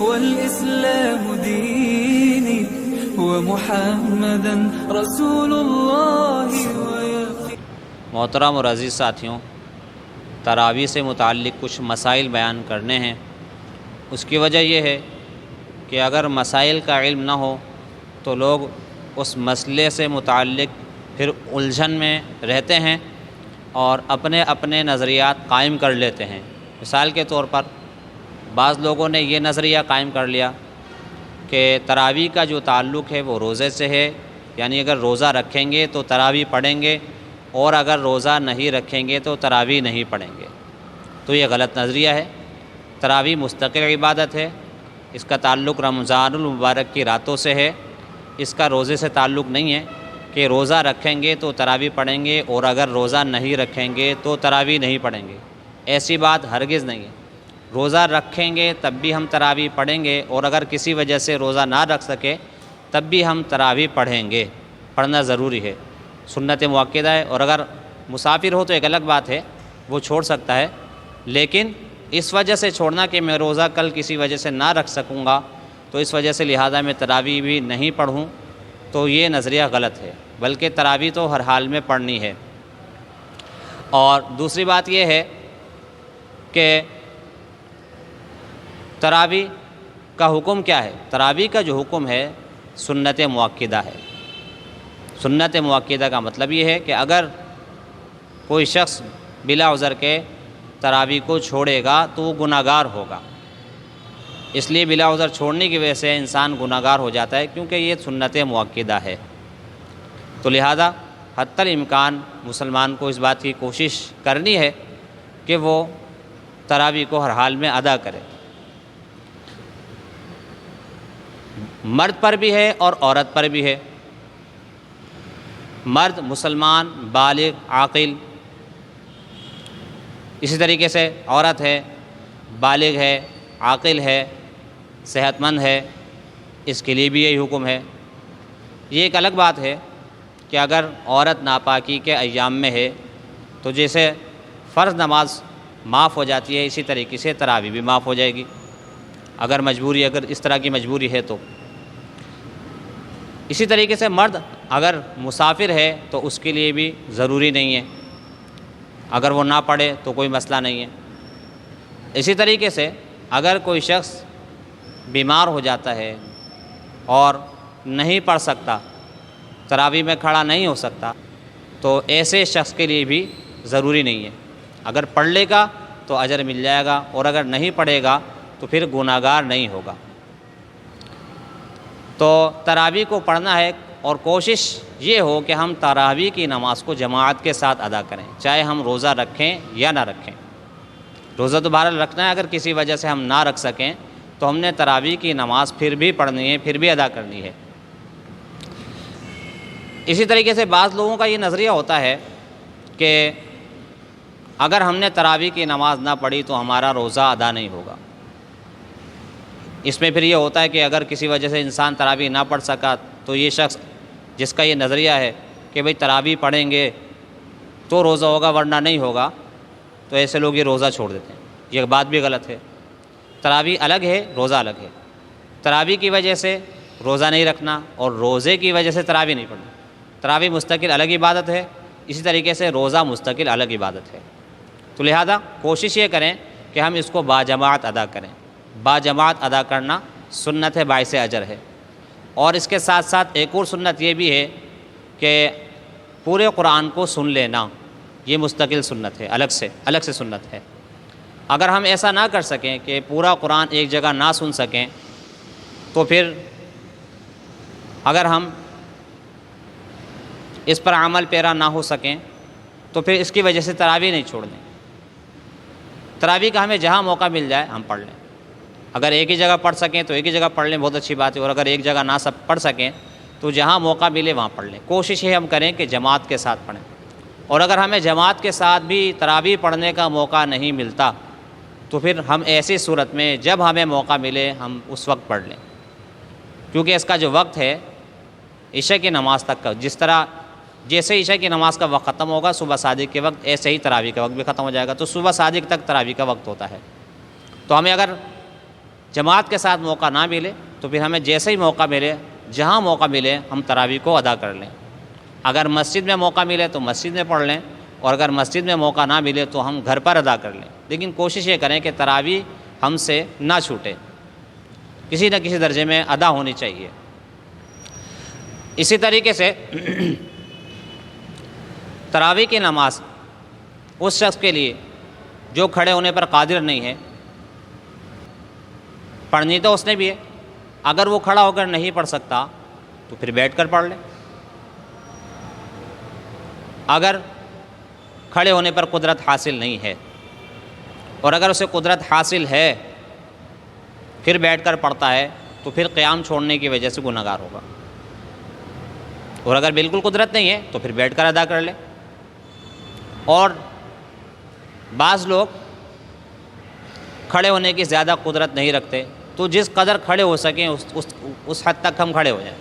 والإسلام ديني ومحمدا رسول الله ويقين. محترم اور عزیز ساتھیوں، تراویح سے متعلق کچھ مسائل بیان کرنے ہیں۔ اس کی وجہ یہ ہے کہ اگر مسائل کا علم نہ ہو تو لوگ اس مسئلے سے متعلق پھر الجھن میں رہتے ہیں اور اپنے اپنے نظریات قائم کر لیتے ہیں۔ مثال کے طور پر بعض لوگوں نے یہ نظریہ قائم کر لیا کہ تراویح کا جو تعلق ہے وہ روزے سے ہے، یعنی اگر روزہ رکھیں گے تو تراویح پڑھیں گے، اور اگر روزہ نہیں رکھیں گے تو تراویح نہیں پڑھیں گے۔ تو یہ غلط نظریہ ہے۔ تراویح مستقل عبادت ہے، اس کا تعلق رمضان المبارک کی راتوں سے ہے، اس کا روزے سے تعلق نہیں ہے کہ روزہ رکھیں گے تو تراویح پڑھیں گے اور اگر روزہ نہیں رکھیں گے تو تراویح نہیں پڑھیں گے۔ ایسی بات ہرگز نہیں ہے۔ روزہ رکھیں گے تب بھی ہم تراویح پڑھیں گے، اور اگر کسی وجہ سے روزہ نہ رکھ سکے تب بھی ہم تراویح پڑھیں گے۔ پڑھنا ضروری ہے، سنت مؤکدہ ہے۔ اور اگر مسافر ہو تو ایک الگ بات ہے، وہ چھوڑ سکتا ہے، لیکن اس وجہ سے چھوڑنا کہ میں روزہ کل کسی وجہ سے نہ رکھ سکوں گا تو اس وجہ سے لہٰذا میں تراویح بھی نہیں پڑھوں، تو یہ نظریہ غلط ہے، بلکہ تراویح تو ہر حال میں پڑھنی ہے۔ اور دوسری بات یہ ہے کہ تراویح کا حکم کیا ہے؟ تراویح کا جو حکم ہے سنت مؤکدہ ہے۔ سنت مؤکدہ کا مطلب یہ ہے کہ اگر کوئی شخص بلا عذر کے تراویح کو چھوڑے گا تو وہ گناہ گار ہوگا۔ اس لیے بلا عذر چھوڑنے کی وجہ سے انسان گناہ گار ہو جاتا ہے، کیونکہ یہ سنت مؤکدہ ہے۔ تو لہذا حتی الامکان مسلمان کو اس بات کی کوشش کرنی ہے کہ وہ تراویح کو ہر حال میں ادا کرے۔ مرد پر بھی ہے اور عورت پر بھی ہے۔ مرد مسلمان بالغ عاقل، اسی طریقے سے عورت ہے، بالغ ہے، عاقل ہے، صحت مند ہے، اس کے لیے بھی یہی حکم ہے۔ یہ ایک الگ بات ہے کہ اگر عورت ناپاکی کے ایام میں ہے تو جیسے فرض نماز معاف ہو جاتی ہے، اسی طریقے سے تراویح بھی معاف ہو جائے گی، اگر اس طرح کی مجبوری ہے تو۔ اسی طریقے سے مرد اگر مسافر ہے تو اس کے لیے بھی ضروری نہیں ہے، اگر وہ نہ پڑھے تو کوئی مسئلہ نہیں ہے۔ اسی طریقے سے اگر کوئی شخص بیمار ہو جاتا ہے اور نہیں پڑھ سکتا، تراویح میں کھڑا نہیں ہو سکتا، تو ایسے شخص کے لیے بھی ضروری نہیں ہے۔ اگر پڑھ لے گا تو اجر مل جائے گا، اور اگر نہیں پڑھے گا تو پھر گناہ گار نہیں ہوگا۔ تو تراویح کو پڑھنا ہے، اور کوشش یہ ہو کہ ہم تراویح کی نماز کو جماعت کے ساتھ ادا کریں، چاہے ہم روزہ رکھیں یا نہ رکھیں۔ روزہ تو بہرحال رکھنا ہے، اگر کسی وجہ سے ہم نہ رکھ سکیں تو ہم نے تراویح کی نماز پھر بھی پڑھنی ہے، پھر بھی ادا کرنی ہے۔ اسی طریقے سے بعض لوگوں کا یہ نظریہ ہوتا ہے کہ اگر ہم نے تراویح کی نماز نہ پڑھی تو ہمارا روزہ ادا نہیں ہوگا۔ اس میں پھر یہ ہوتا ہے کہ اگر کسی وجہ سے انسان تراویح نہ پڑھ سکا تو یہ شخص جس کا یہ نظریہ ہے کہ بھئی تراویح پڑھیں گے تو روزہ ہوگا ورنہ نہیں ہوگا، تو ایسے لوگ یہ روزہ چھوڑ دیتے ہیں۔ یہ بات بھی غلط ہے۔ تراویح الگ ہے، روزہ الگ ہے۔ تراویح کی وجہ سے روزہ نہیں رکھنا اور روزے کی وجہ سے تراویح نہیں پڑھنا۔ تراویح مستقل الگ عبادت ہے، اسی طریقے سے روزہ مستقل الگ عبادت ہے۔ تو لہذا کوشش یہ کریں کہ ہم اس کو باجماعت ادا کریں۔ باجماعت ادا کرنا سنت ہے، باعث اجر ہے۔ اور اس کے ساتھ ساتھ ایک اور سنت یہ بھی ہے کہ پورے قرآن کو سن لینا، یہ مستقل سنت ہے، الگ سے سنت ہے۔ اگر ہم ایسا نہ کر سکیں کہ پورا قرآن ایک جگہ نہ سن سکیں تو پھر اگر ہم اس پر عمل پیرا نہ ہو سکیں تو پھر اس کی وجہ سے تراویح نہیں چھوڑ دیں۔ تراویح کا ہمیں جہاں موقع مل جائے ہم پڑھ لیں۔ اگر ایک ہی جگہ پڑھ سکیں تو ایک ہی جگہ پڑھ لیں، بہت اچھی بات ہے، اور اگر ایک جگہ نہ پڑھ سکیں تو جہاں موقع ملے وہاں پڑھ لیں۔ کوشش یہ ہم کریں کہ جماعت کے ساتھ پڑھیں، اور اگر ہمیں جماعت کے ساتھ بھی تراویح پڑھنے کا موقع نہیں ملتا تو پھر ہم ایسی صورت میں جب ہمیں موقع ملے ہم اس وقت پڑھ لیں، کیونکہ اس کا جو وقت ہے عشاء کی نماز تک کا، جیسے عشاء کی نماز کا وقت ختم ہوگا صبح صادق کے وقت، ایسے ہی تراویح کا وقت بھی ختم ہو جائے گا، تو صبح صادق تک تراویح کا وقت ہوتا ہے۔ تو ہمیں اگر جماعت کے ساتھ موقع نہ ملے تو پھر ہمیں جیسے ہی موقع ملے، جہاں موقع ملے ہم تراویح کو ادا کر لیں۔ اگر مسجد میں موقع ملے تو مسجد میں پڑھ لیں، اور اگر مسجد میں موقع نہ ملے تو ہم گھر پر ادا کر لیں، لیکن کوشش یہ کریں کہ تراویح ہم سے نہ چھوٹے، کسی نہ کسی درجے میں ادا ہونی چاہیے۔ اسی طریقے سے تراویح کی نماز اس شخص کے لیے جو کھڑے ہونے پر قادر نہیں ہے، پڑھنی تو اس نے بھی ہے، اگر وہ کھڑا ہو کر نہیں پڑھ سکتا تو پھر بیٹھ کر پڑھ لے۔ اگر کھڑے ہونے پر قدرت حاصل نہیں ہے، اور اگر اسے قدرت حاصل ہے پھر بیٹھ کر پڑھتا ہے تو پھر قیام چھوڑنے کی وجہ سے گنہگار ہوگا، اور اگر بالکل قدرت نہیں ہے تو پھر بیٹھ کر ادا کر لے۔ اور بعض لوگ کھڑے ہونے کی زیادہ قدرت نہیں رکھتے، تو جس قدر کھڑے ہو سکیں اس حد تک ہم کھڑے ہو جائیں۔